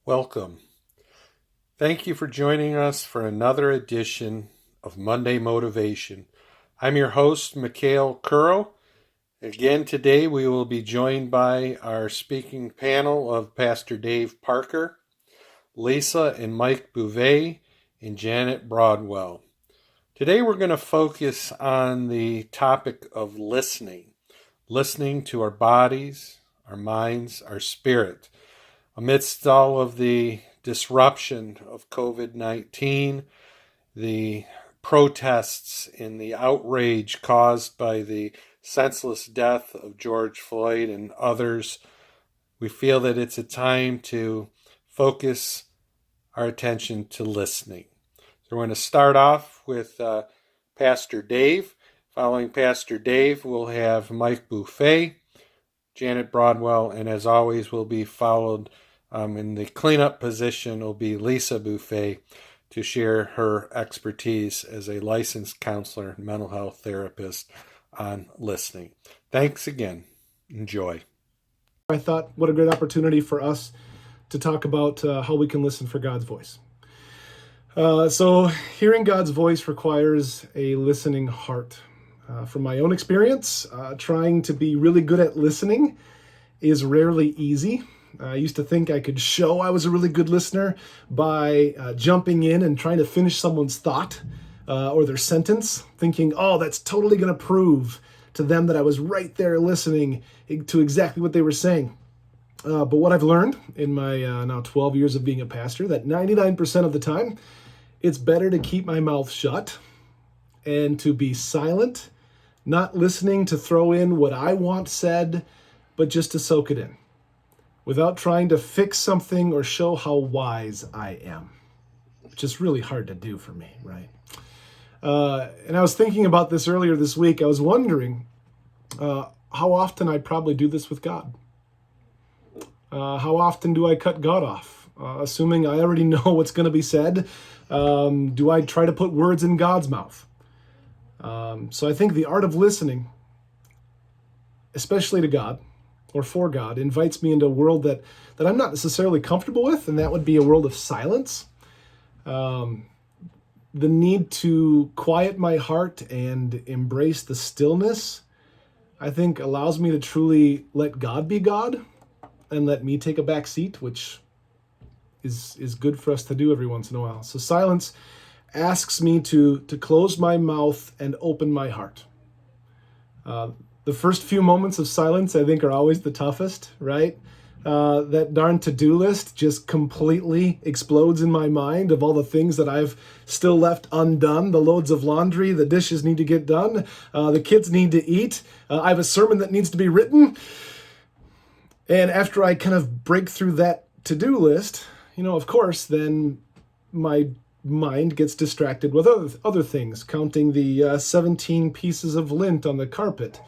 Welcome. Thank you for joining us for another edition of Monday Motivation. I'm your host, Mikhail Curro. Again, today we will be joined by our speaking panel of Pastor Dave Parker, Lisa and Mike Bouvet, and Janet Broadwell. Today we're going to focus on the topic of listening to our bodies, our minds, our spirit. Amidst all of the disruption of COVID-19, the protests and the outrage caused by the senseless death of George Floyd and others, we feel that it's a time to focus our attention to listening. So we're going to start off with Pastor Dave. Following Pastor Dave, we'll have Mike Bouvet, Janet Broadwell, and as always, will be followed in the cleanup position will be Lisa Bouvet to share her expertise as a licensed counselor and mental health therapist on listening. Thanks again. Enjoy. I thought, what a great opportunity for us to talk about how we can listen for God's voice. So hearing God's voice requires a listening heart. From my own experience, trying to be really good at listening is rarely easy. I used to think I could show I was a really good listener by jumping in and trying to finish someone's thought or their sentence, thinking, oh, that's totally going to prove to them that I was right there listening to exactly what they were saying. But what I've learned in my now 12 years of being a pastor, that 99% of the time, it's better to keep my mouth shut and to be silent, not listening to throw in what I want said, but just to soak it in, without trying to fix something or show how wise I am, which is really hard to do for me, right? And I was thinking about this earlier this week. I was wondering how often I probably do this with God. How often do I cut God off? Assuming I already know what's going to be said, do I try to put words in God's mouth? So I think the art of listening, especially to God, or for God, invites me into a world that I'm not necessarily comfortable with, and that would be a world of silence. The need to quiet my heart and embrace the stillness, I think, allows me to truly let God be God and let me take a back seat, which is good for us to do every once in a while. So silence asks me to close my mouth and open my heart. The first few moments of silence, I think, are always the toughest, right? That darn to-do list just completely explodes in my mind of all the things that I've still left undone, the loads of laundry, the dishes need to get done, the kids need to eat, I have a sermon that needs to be written. And after I kind of break through that to-do list, of course, then my mind gets distracted with other things, counting the 17 pieces of lint on the carpet,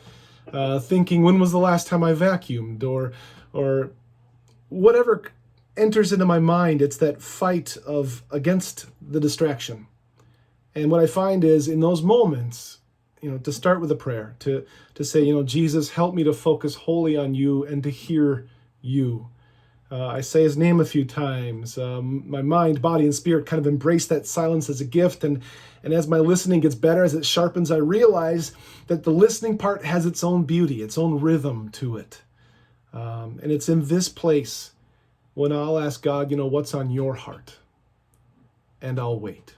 thinking, when was the last time I vacuumed, or whatever enters into my mind. It's that fight against the distraction. And what I find is in those moments, to start with a prayer, to say, Jesus, help me to focus wholly on you and to hear you. I say his name a few times. My mind, body, and spirit kind of embrace that silence as a gift. And as my listening gets better, as it sharpens, I realize that the listening part has its own beauty, its own rhythm to it. And it's in this place when I'll ask God, what's on your heart? And I'll wait.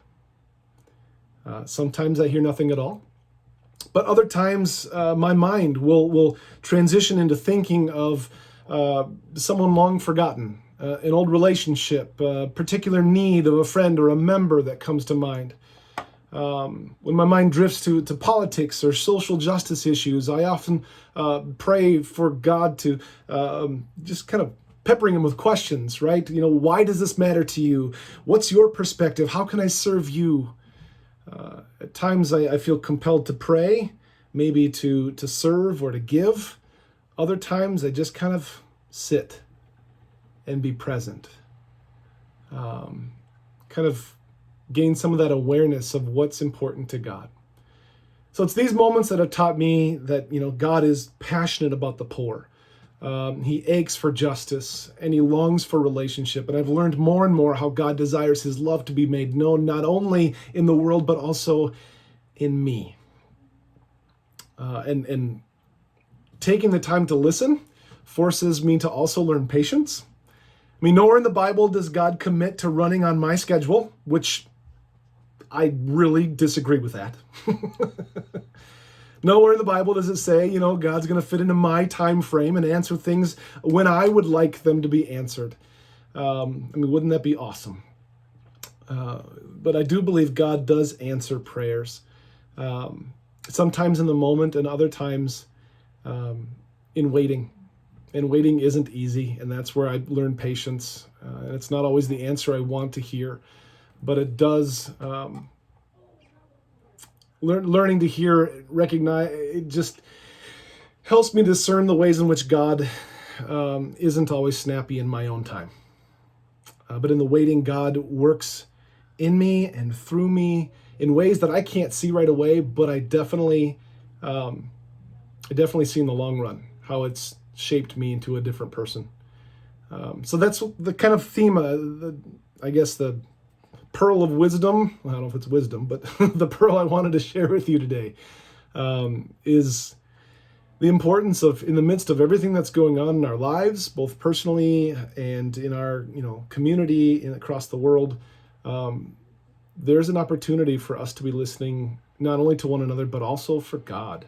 Sometimes I hear nothing at all. But other times my mind will transition into thinking of someone long forgotten, an old relationship, a particular need of a friend or a member that comes to mind. When my mind drifts to politics or social justice issues, I often pray for God to just kind of peppering him with questions, right? Why does this matter to you? What's your perspective? How can I serve you? At times I feel compelled to pray, maybe to serve or to give. Other times I just kind of sit and be present. Kind of gain some of that awareness of what's important to God. So it's these moments that have taught me that, God is passionate about the poor. He aches for justice, and he longs for relationship. And I've learned more and more how God desires his love to be made known, not only in the world, but also in me. And taking the time to listen forces me to also learn patience. I mean, nowhere in the Bible does God commit to running on my schedule, which I really disagree with that. Nowhere in the Bible does it say, God's going to fit into my time frame and answer things when I would like them to be answered. Wouldn't that be awesome? But I do believe God does answer prayers. Sometimes in the moment and other times in waiting. And waiting isn't easy, and that's where I learn patience. And it's not always the answer I want to hear, but it does... Learning to hear, recognize, it just helps me discern the ways in which God isn't always snappy in my own time. But in the waiting, God works in me and through me in ways that I can't see right away, but I definitely see in the long run how it's shaped me into a different person. So that's the kind of theme, the pearl of wisdom. I don't know if it's wisdom, but the pearl I wanted to share with you today is the importance of, in the midst of everything that's going on in our lives, both personally and in our community and across the world, there's an opportunity for us to be listening not only to one another, but also for God,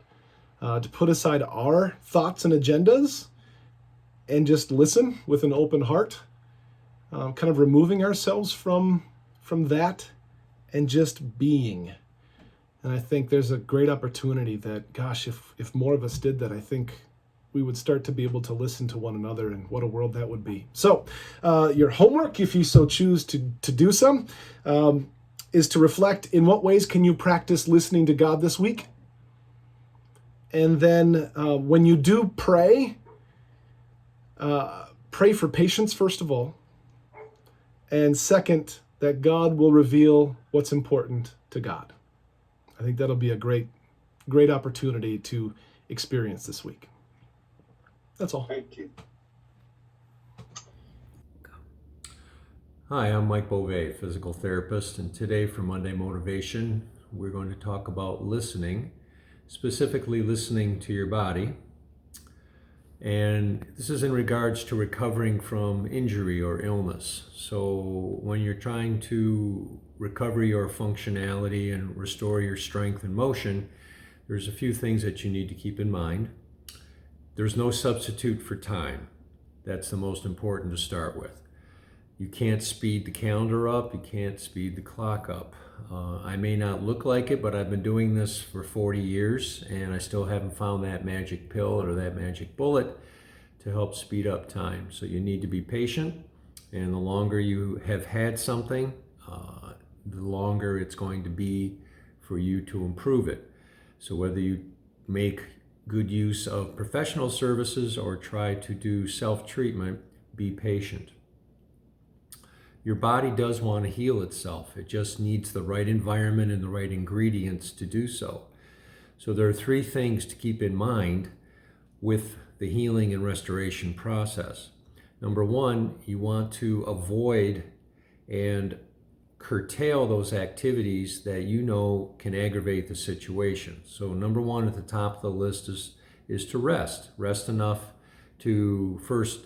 to put aside our thoughts and agendas and just listen with an open heart, kind of removing ourselves from that and just being. And I think there's a great opportunity that, gosh, if more of us did that, I think we would start to be able to listen to one another, and what a world that would be. So your homework, if you so choose to do so, is to reflect, in what ways can you practice listening to God this week? And then when you do pray for patience, first of all. And second, that God will reveal what's important to God. I think that'll be a great opportunity to experience this week. That's all. Thank you. Hi, I'm Mike Beauvais, physical therapist, and today for Monday Motivation, we're going to talk about listening, specifically listening to your body. And this is in regards to recovering from injury or illness. So when you're trying to recover your functionality and restore your strength and motion, there's a few things that you need to keep in mind. There's no substitute for time. That's the most important to start with. You can't speed the calendar up, you can't speed the clock up. I may not look like it, but I've been doing this for 40 years and I still haven't found that magic pill or that magic bullet to help speed up time. So you need to be patient, and the longer you have had something, the longer it's going to be for you to improve it. So whether you make good use of professional services or try to do self-treatment, be patient. Your body does want to heal itself. It just needs the right environment and the right ingredients to do so. So there are three things to keep in mind with the healing and restoration process. Number one, you want to avoid and curtail those activities that you know can aggravate the situation. So number one at the top of the list is to rest. Rest enough to first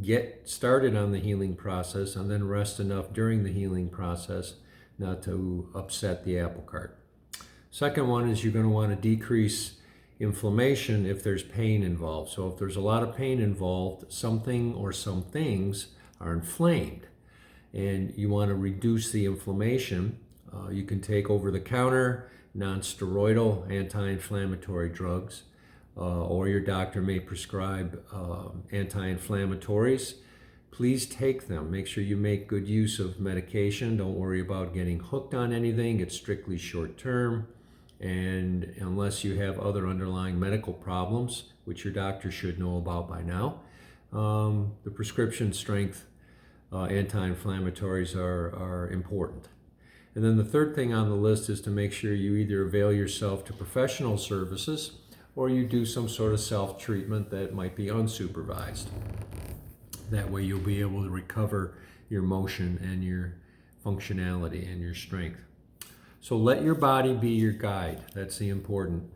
get started on the healing process, and then rest enough during the healing process not to upset the apple cart. Second one is you're going to want to decrease inflammation if there's pain involved. So if there's a lot of pain involved, something or some things are inflamed, and you want to reduce the inflammation. You can take over-the-counter, non-steroidal anti-inflammatory drugs, or your doctor may prescribe anti-inflammatories. Please take them. Make sure you make good use of medication. Don't worry about getting hooked on anything. It's strictly short-term. And unless you have other underlying medical problems, which your doctor should know about by now, the prescription strength anti-inflammatories are important. And then the third thing on the list is to make sure you either avail yourself to professional services or you do some sort of self-treatment that might be unsupervised. That way you'll be able to recover your motion and your functionality and your strength. So let your body be your guide. That's the important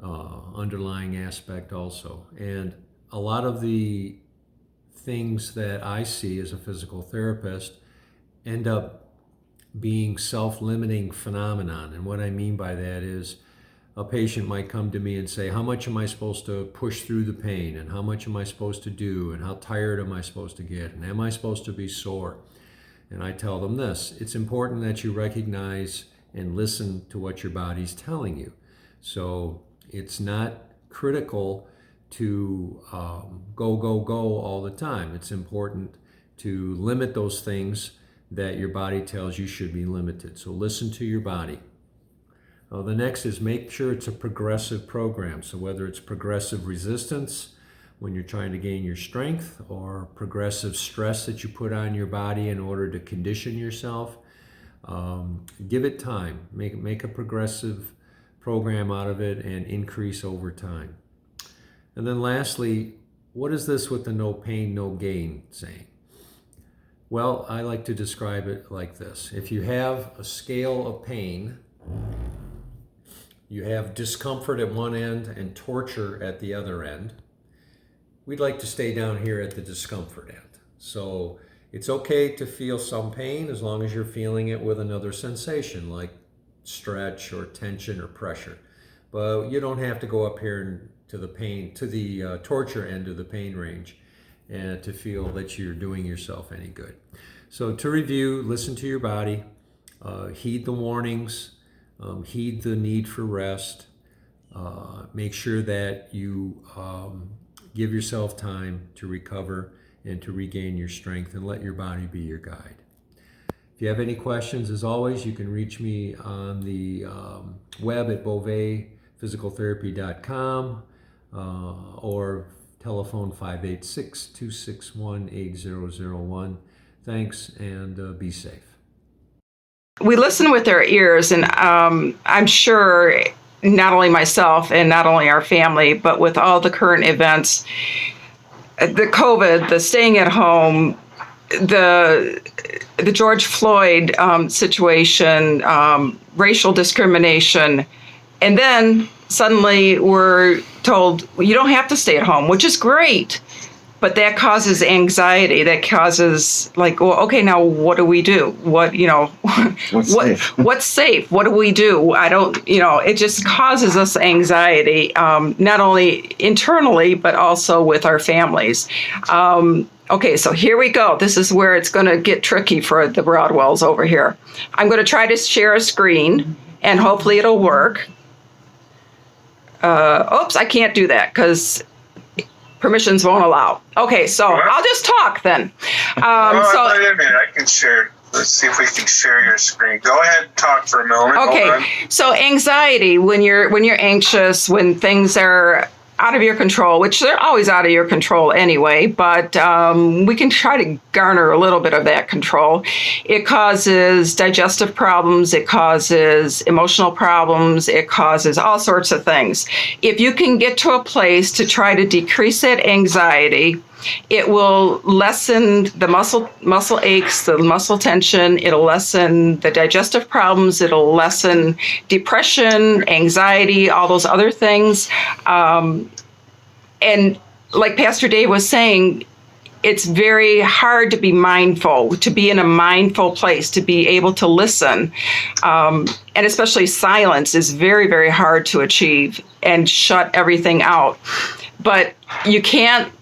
underlying aspect also. And a lot of the things that I see as a physical therapist end up being self-limiting phenomenon. And what I mean by that is a patient might come to me and say, how much am I supposed to push through the pain? And how much am I supposed to do? And how tired am I supposed to get? And am I supposed to be sore? And I tell them this: it's important that you recognize and listen to what your body's telling you. So it's not critical to go all the time. It's important to limit those things that your body tells you should be limited. So listen to your body. The next is make sure it's a progressive program. So whether it's progressive resistance when you're trying to gain your strength, or progressive stress that you put on your body in order to condition yourself, give it time. Make a progressive program out of it and increase over time. And then lastly, what is this with the no pain, no gain saying? Well, I like to describe it like this. If you have a scale of pain, you have discomfort at one end and torture at the other end. We'd like to stay down here at the discomfort end. So it's okay to feel some pain as long as you're feeling it with another sensation like stretch or tension or pressure. But you don't have to go up here to the pain, to the torture end of the pain range, and to feel that you're doing yourself any good. So to review, listen to your body, heed the warnings, heed the need for rest, make sure that you give yourself time to recover and to regain your strength, and let your body be your guide. If you have any questions, as always, you can reach me on the web at beauvais.physicaltherapy.com or telephone 586-261-8001. Thanks, and be safe. We listen with our ears, and I'm sure not only myself and not only our family, but with all the current events, the COVID, the staying at home, the George Floyd situation, racial discrimination, and then suddenly we're told, well, you don't have to stay at home, which is great. But that causes anxiety. That causes like, well, okay, now what do we do? What, what's safe? What do we do? I don't, it just causes us anxiety, not only internally, but also with our families. Okay, so here we go. This is where it's going to get tricky for the Broadwells over here. I'm going to try to share a screen, and hopefully it'll work. Oops, I can't do that because permissions won't allow. Okay, so I'll just talk then. Wait a minute, I can share. Let's see if we can share your screen. Go ahead and talk for a moment. Okay, so anxiety, when you're anxious, when things are out of your control, which they're always out of your control anyway, but we can try to garner a little bit of that control. It causes digestive problems, it causes emotional problems, it causes all sorts of things. If you can get to a place to try to decrease that anxiety, it will lessen the muscle aches, the muscle tension. It'll lessen the digestive problems. It'll lessen depression, anxiety, all those other things. And like Pastor Dave was saying, it's very hard to be mindful, to be in a mindful place, to be able to listen. And especially silence is very, very hard to achieve and shut everything out. But you can't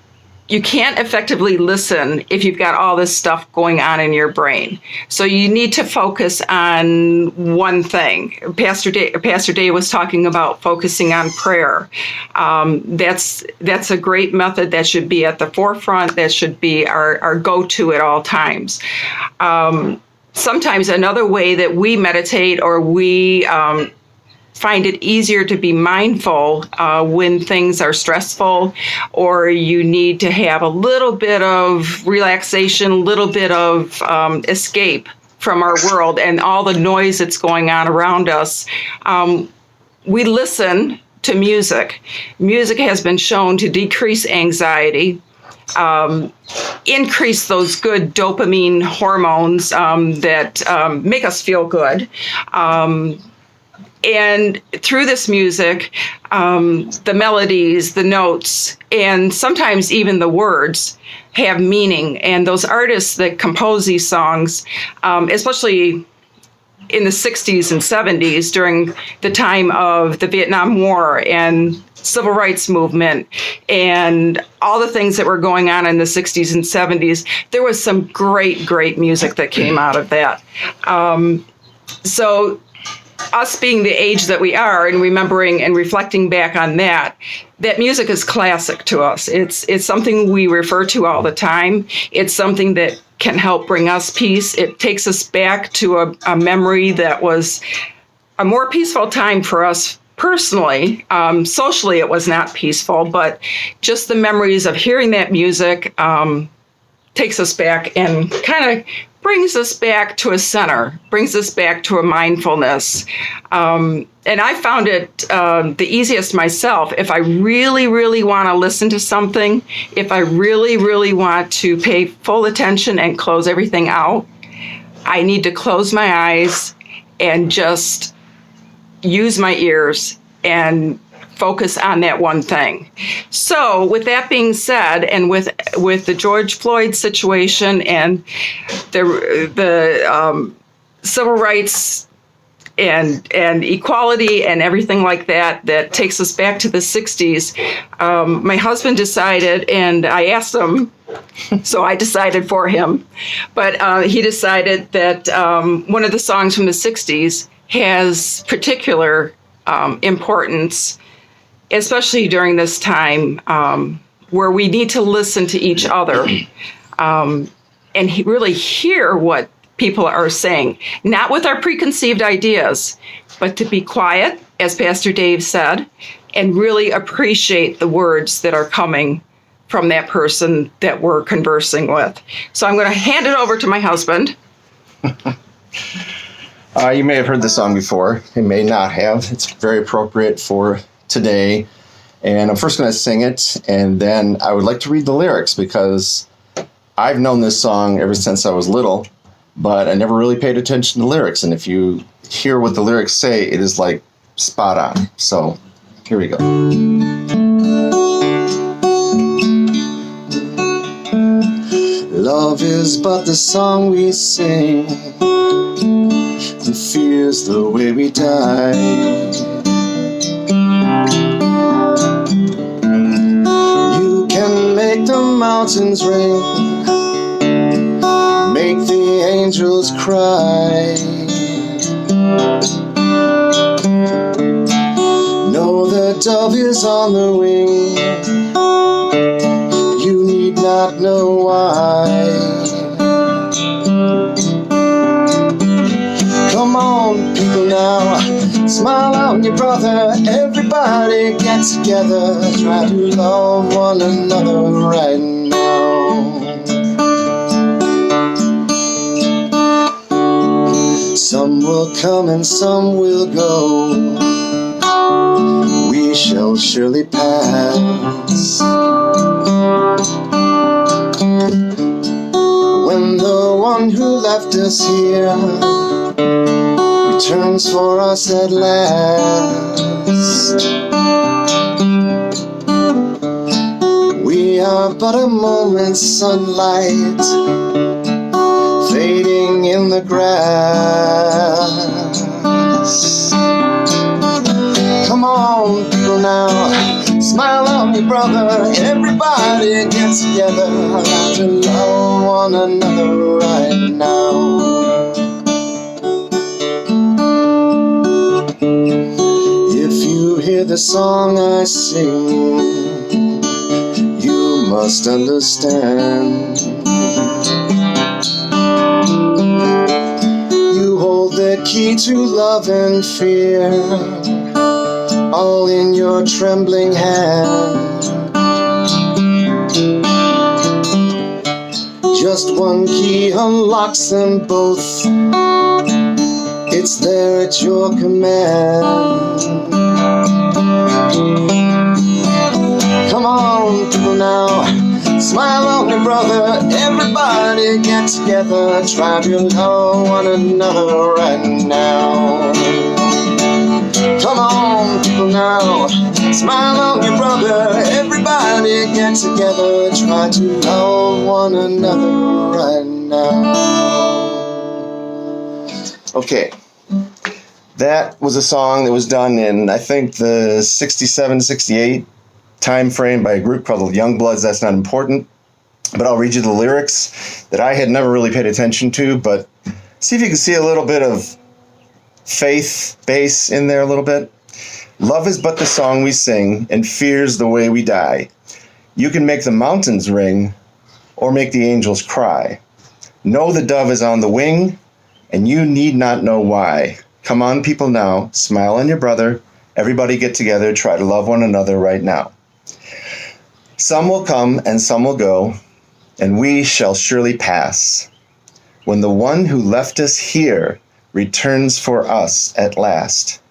effectively listen if you've got all this stuff going on in your brain. So you need to focus on one thing. Pastor Dave was talking about focusing on prayer. That's a great method that should be at the forefront. That should be our go-to at all times. Sometimes another way that we meditate or we find it easier to be mindful when things are stressful, or you need to have a little bit of relaxation, a little bit of escape from our world and all the noise that's going on around us. We listen to music. Music has been shown to decrease anxiety, increase those good dopamine hormones that make us feel good. And through this music, the melodies, the notes, and sometimes even the words have meaning. And those artists that compose these songs, especially in the 60s and 70s during the time of the Vietnam War and civil rights movement and all the things that were going on in the 60s and 70s, there was some great, great music that came out of that. So us being the age that we are and remembering and reflecting back on that music is classic to us. It's something we refer to all the time. It's something that can help bring us peace. It takes us back to a memory that was a more peaceful time for us personally. Socially, it was not peaceful, but just the memories of hearing that music takes us back and kind of brings us back to a center, brings us back to a mindfulness. And I found it the easiest myself. If I really, really want to listen to something, if I really, really want to pay full attention and close everything out, I need to close my eyes and just use my ears and focus on that one thing. So with that being said, and with the George Floyd situation and the civil rights and equality and everything like that takes us back to the 60s, my husband decided, and I asked him, so I decided for him, but he decided that one of the songs from the 60s has particular importance, especially during this time where we need to listen to each other and really hear what people are saying, not with our preconceived ideas, but to be quiet, as Pastor Dave said, and really appreciate the words that are coming from that person that we're conversing with. So I'm going to hand it over to my husband. You may have heard the song before. You may not have. It's very appropriate for today. And I'm first going to sing it, and then I would like to read the lyrics because I've known this song ever since I was little, but I never really paid attention to lyrics. And if you hear what the lyrics say, it is like spot on. So here we go. Love is but the song we sing, and fear's the way we die. You can make the mountains rain, make the angels cry. Know the dove is on the wing, you need not know why. Come on, people now, smile on your brother. Everybody get together, try to love one another right now. Some will come and some will go, we shall surely pass. When the one who left us here returns for us at last, we are but a moment's sunlight fading in the grass. Come on, people now, smile on your brother. Everybody get together to love one another right now. If you hear the song I sing, you must understand. You hold the key to love and fear, all in your trembling hand. Just one key unlocks them both, it's there at your command. Come on, people now, smile on your brother. Everybody get together, try to love one another right now. Come on, people now, smile on your brother. Everybody get together, try to love one another right now. Okay. That was a song that was done in, I think, the 67, 68 time frame by a group called the Youngbloods. That's not important, but I'll read you the lyrics that I had never really paid attention to, but see if you can see a little bit of faith bass in there a little bit. Love is but the song we sing, and fear's the way we die. You can make the mountains ring, or make the angels cry. Know the dove is on the wing, and you need not know why. Come on, people now, smile on your brother. Everybody get together, try to love one another right now. Some will come and some will go, and we shall surely pass. When the one who left us here returns for us at last.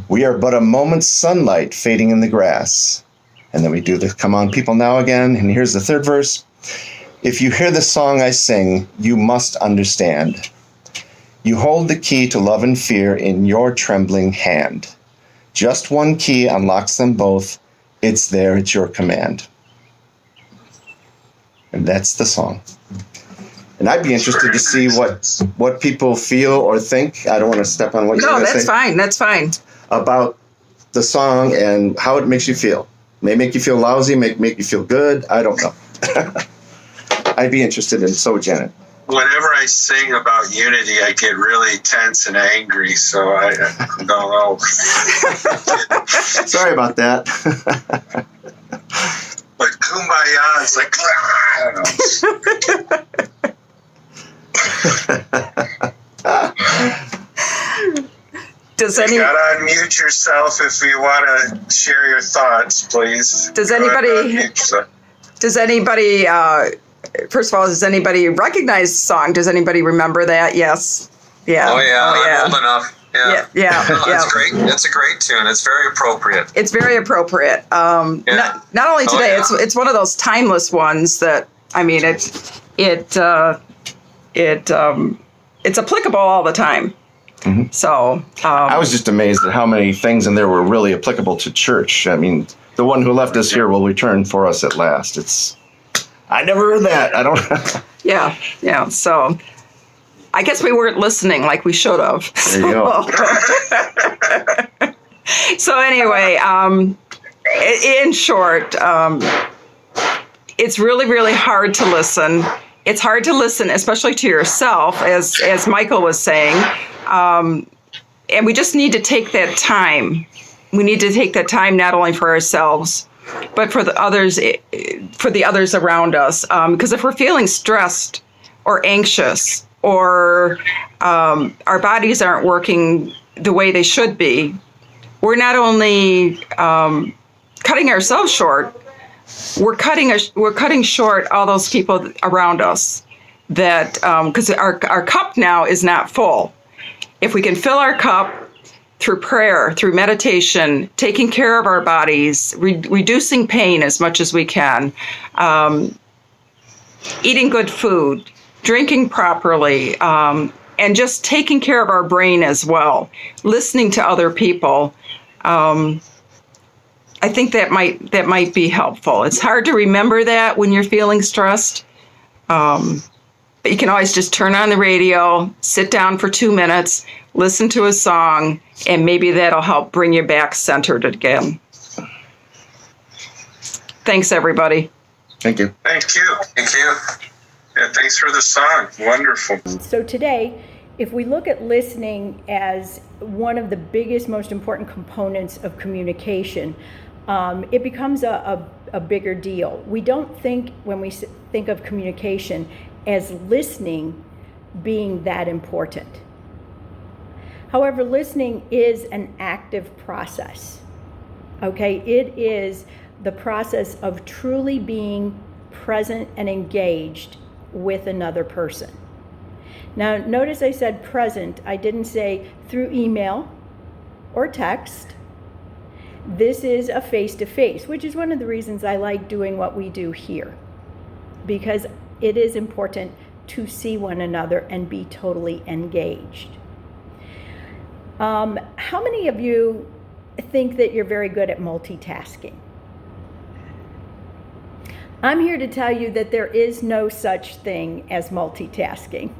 We are but a moment's sunlight fading in the grass. And then we do the come on, people now again, and here's the third verse. If you hear the song I sing, you must understand. You hold the key to love and fear in your trembling hand. Just one key unlocks them both. It's there at your command. And that's the song. And I'd be interested to see what people feel or think. I don't want to step on what you're going to say. No, that's fine. That's fine. About the song and how it makes you feel. May make you feel lousy, make you feel good. I don't know. I'd be interested in so, Janet. Whenever I sing about unity, I get really tense and angry, so I don't know. Sorry about that. But Kumbaya is like, I don't know. You gotta unmute yourself if you want to share your thoughts, please. Does anybody, first of all, does anybody recognize the song? Does anybody remember that? Yes. Yeah. Oh, yeah. I'm old enough. Yeah. Yeah. No, it's great. It's a great tune. It's very appropriate. It's very appropriate. Not only today, it's one of those timeless ones that, I mean, it's applicable all the time. Mm-hmm. So I was just amazed at how many things in there were really applicable to church. I mean, the one who left us here will return for us at last. I never heard that. I don't. Yeah. So I guess we weren't listening like we should have. There you go. So anyway, in short, it's really, really hard to listen. It's hard to listen, especially to yourself, as Michael was saying. And we just need to take that time. We need to take that time not only for ourselves, but for the others around us. Because if we're feeling stressed or anxious, or our bodies aren't working the way they should be, we're not only cutting ourselves short, we're cutting short all those people around us. That because our cup now is not full. If we can fill our cup through prayer, through meditation, taking care of our bodies, reducing pain as much as we can, eating good food, drinking properly, and just taking care of our brain as well, listening to other people, I think that might be helpful. It's hard to remember that when you're feeling stressed. But you can always just turn on the radio, sit down for 2 minutes, listen to a song, and maybe that'll help bring you back centered again. Thanks, everybody. Thank you. Thank you. Thank you. Yeah, thanks for the song. Wonderful. So today, if we look at listening as one of the biggest, most important components of communication, it becomes a bigger deal. We don't think, when we think of communication, as listening being that important. However, listening is an active process. Okay, it is the process of truly being present and engaged with another person. Now, notice I said present. I didn't say through email or text. This is a face-to-face, which is one of the reasons I like doing what we do here, because it is important to see one another and be totally engaged. How many of you think that you're very good at multitasking? I'm here to tell you that there is no such thing as multitasking.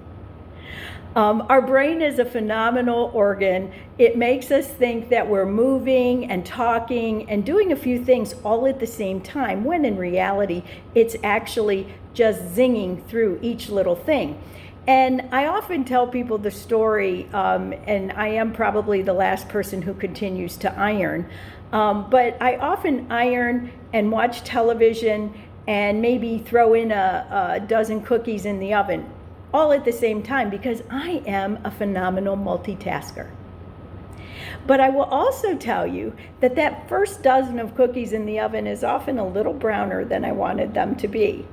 Our brain is a phenomenal organ. It makes us think that we're moving and talking and doing a few things all at the same time, when in reality, it's actually just zinging through each little thing. And I often tell people the story, and I am probably the last person who continues to iron, but I often iron and watch television and maybe throw in a dozen cookies in the oven, all at the same time, because I am a phenomenal multitasker. But I will also tell you that that first dozen of cookies in the oven is often a little browner than I wanted them to be.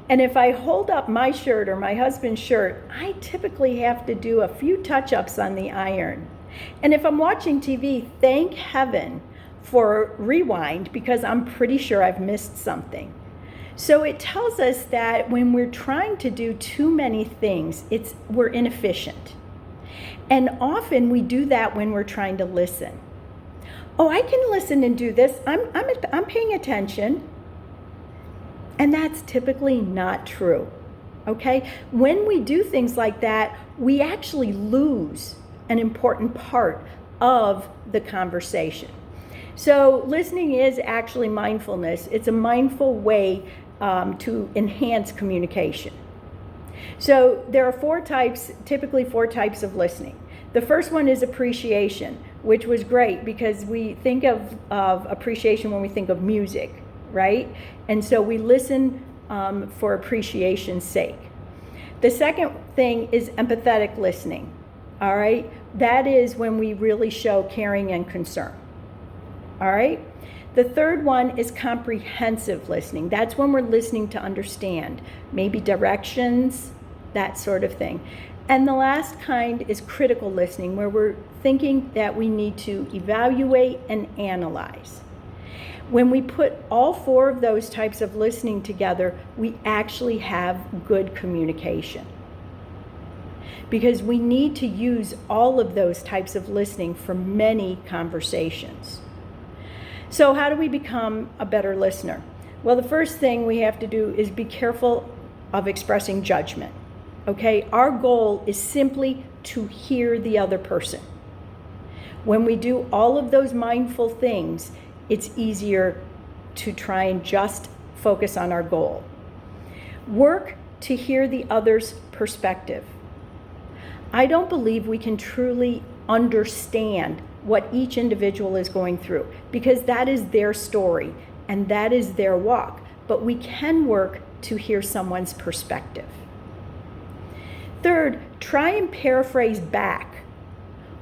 And if I hold up my shirt or my husband's shirt, I typically have to do a few touch-ups on the iron. And if I'm watching TV, thank heaven for rewind, because I'm pretty sure I've missed something. So it tells us that when we're trying to do too many things, we're inefficient. And often we do that when we're trying to listen. Oh, I can listen and do this. I'm paying attention. And that's typically not true. Okay? When we do things like that, we actually lose an important part of the conversation. So listening is actually mindfulness. It's a mindful way to enhance communication. So there are typically four types of listening. The first one is appreciation, which was great because we think of appreciation when we think of music, right? And so we listen for appreciation's sake. The second thing is empathetic listening, all right? That is when we really show caring and concern, all right? The third one is comprehensive listening. That's when we're listening to understand, maybe directions, that sort of thing. And the last kind is critical listening, where we're thinking that we need to evaluate and analyze. When we put all four of those types of listening together, we actually have good communication. Because we need to use all of those types of listening for many conversations. So how do we become a better listener? Well, the first thing we have to do is be careful of expressing judgment. Okay? Our goal is simply to hear the other person. When we do all of those mindful things, it's easier to try and just focus on our goal. Work to hear the other's perspective. I don't believe we can truly understand what each individual is going through, because that is their story and that is their walk. But we can work to hear someone's perspective. Third, try and paraphrase back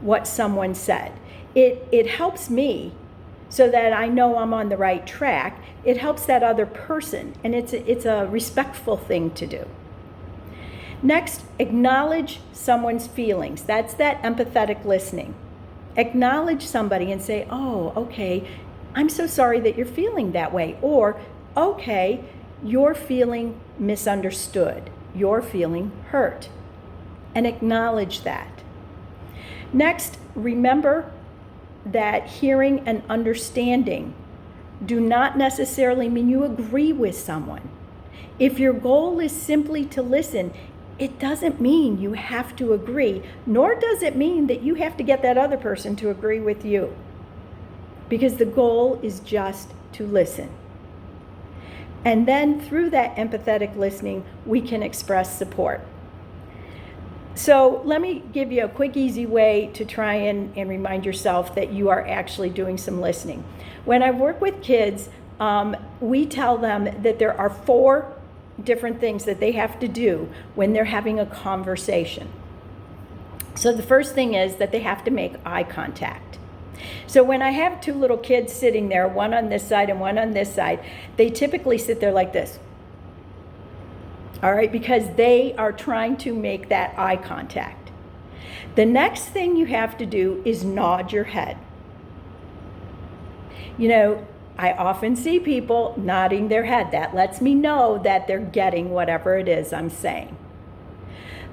what someone said. It helps me so that I know I'm on the right track. It helps that other person, and it's a respectful thing to do. Next, acknowledge someone's feelings. That's that empathetic listening. Acknowledge somebody and say, oh, okay, I'm so sorry that you're feeling that way. Or, okay, you're feeling misunderstood. You're feeling hurt. And acknowledge that. Next, remember that hearing and understanding do not necessarily mean you agree with someone. If your goal is simply to listen, it doesn't mean you have to agree, nor does it mean that you have to get that other person to agree with you. Because the goal is just to listen. And then through that empathetic listening, we can express support. So let me give you a quick, easy way to try and remind yourself that you are actually doing some listening. When I work with kids, we tell them that there are 4 different things that they have to do when they're having a conversation. So the first thing is that they have to make eye contact. So when I have 2 little kids sitting there, one on this side and one on this side, they typically sit there like this. All right, because they are trying to make that eye contact. The next thing you have to do is nod your head. You know, I often see people nodding their head. That lets me know that they're getting whatever it is I'm saying.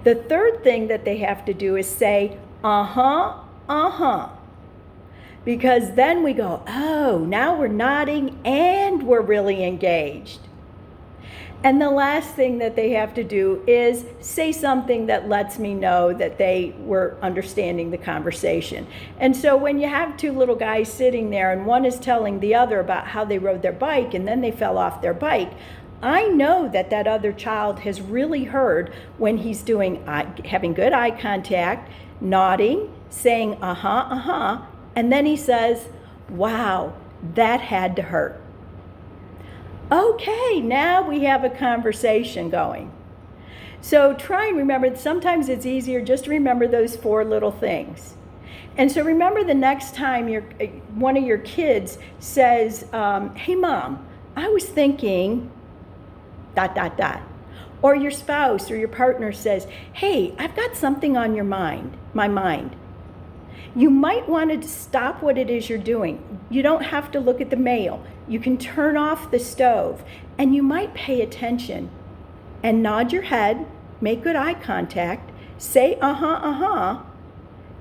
The third thing that they have to do is say, uh-huh, uh-huh. Because then we go, oh, now we're nodding and we're really engaged. And the last thing that they have to do is say something that lets me know that they were understanding the conversation. And so when you have two little guys sitting there and one is telling the other about how they rode their bike and then they fell off their bike, I know that that other child has really heard when he's doing having good eye contact, nodding, saying uh-huh, uh-huh, and then he says, wow, that had to hurt. Okay, now we have a conversation going. So try and remember, sometimes it's easier just to remember those 4 little things. And so remember the next time one of your kids says, hey mom, I was thinking, ... Or your spouse or your partner says, hey, I've got something on my mind. You might want to stop what it is you're doing. You don't have to look at the mail. You can turn off the stove and you might pay attention and nod your head, make good eye contact, say uh-huh, uh-huh,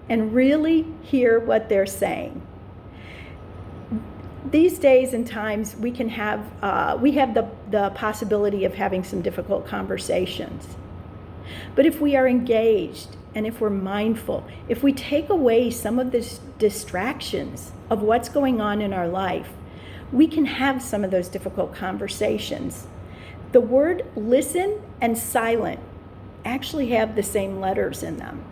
and really hear what they're saying. These days and times we have the possibility of having some difficult conversations. But if we are engaged and if we're mindful, if we take away some of the distractions of what's going on in our life, we can have some of those difficult conversations. The word listen and silent actually have the same letters in them.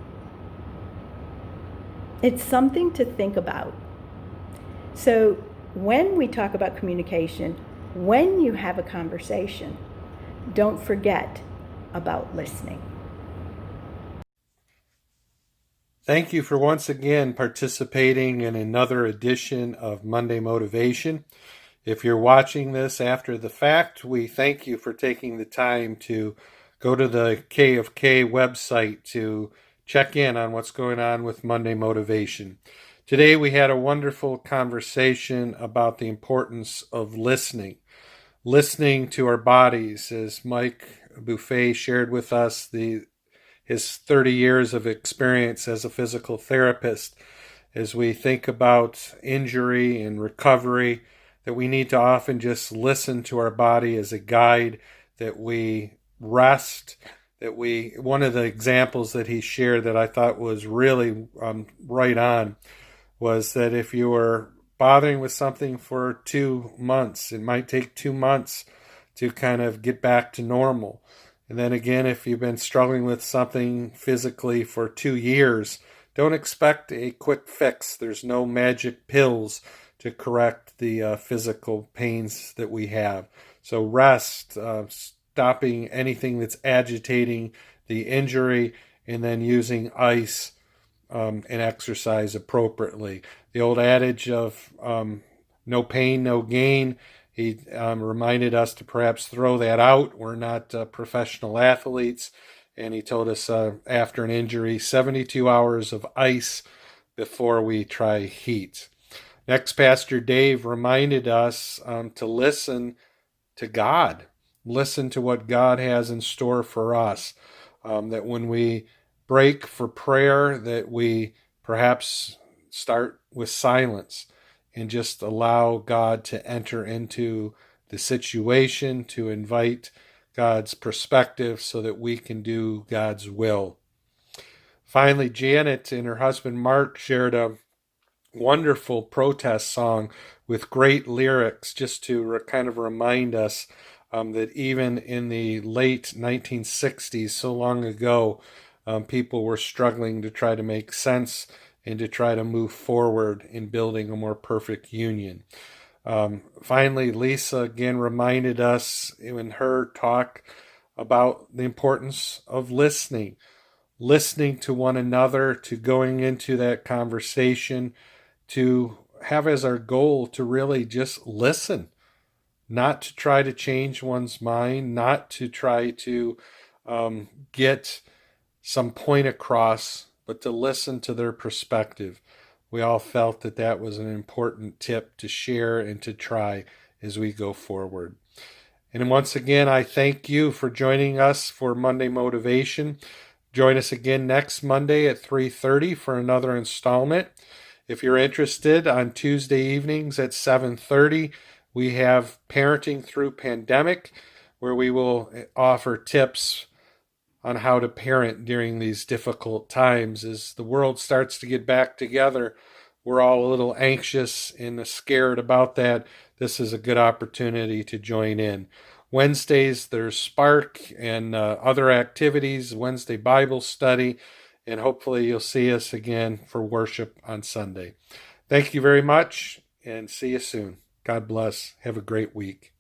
It's something to think about. So when we talk about communication, when you have a conversation, don't forget about listening. Thank you for once again participating in another edition of Monday Motivation. If you're watching this after the fact, we thank you for taking the time to go to the K of K website to check in on what's going on with Monday Motivation. Today we had a wonderful conversation about the importance of listening to our bodies, as Mike Buffet shared with us his 30 years of experience as a physical therapist. As we think about injury and recovery, that we need to often just listen to our body as a guide, that we rest, one of the examples that he shared that I thought was really right on was that if you were bothering with something for 2 months, it might take 2 months to kind of get back to normal. And then again, if you've been struggling with something physically for 2 years, don't expect a quick fix. There's no magic pills to correct the physical pains that we have. So rest, stopping anything that's agitating the injury, and then using ice and exercise appropriately. The old adage of no pain, no gain. He reminded us to perhaps throw that out. We're not professional athletes. And he told us after an injury, 72 hours of ice before we try heat. Next, Pastor Dave reminded us to listen to God. Listen to what God has in store for us. That when we break for prayer, that we perhaps start with silence and just allow God to enter into the situation, to invite God's perspective so that we can do God's will. Finally, Janet and her husband Mark shared a wonderful protest song with great lyrics, just to kind of remind us that even in the late 1960s, so long ago, people were struggling to try to make sense and to try to move forward in building a more perfect union. Finally, Lisa again reminded us in her talk about the importance of listening to one another, to going into that conversation, to have as our goal to really just listen, not to try to change one's mind, not to try to get some point across, but to listen to their perspective. we all felt that that was an important tip to share and to try as we go forward. And once again, I thank you for joining us for Monday Motivation. Join us again next Monday at 3:30 for another installment. If you're interested, on Tuesday evenings at 7:30, we have Parenting Through Pandemic, where we will offer tips on how to parent during these difficult times. As the world starts to get back together, we're all a little anxious and scared about that. This is a good opportunity to join in. Wednesdays, there's Spark and other activities, Wednesday Bible study, and hopefully you'll see us again for worship on Sunday. Thank you very much, and see you soon. God bless. Have a great week.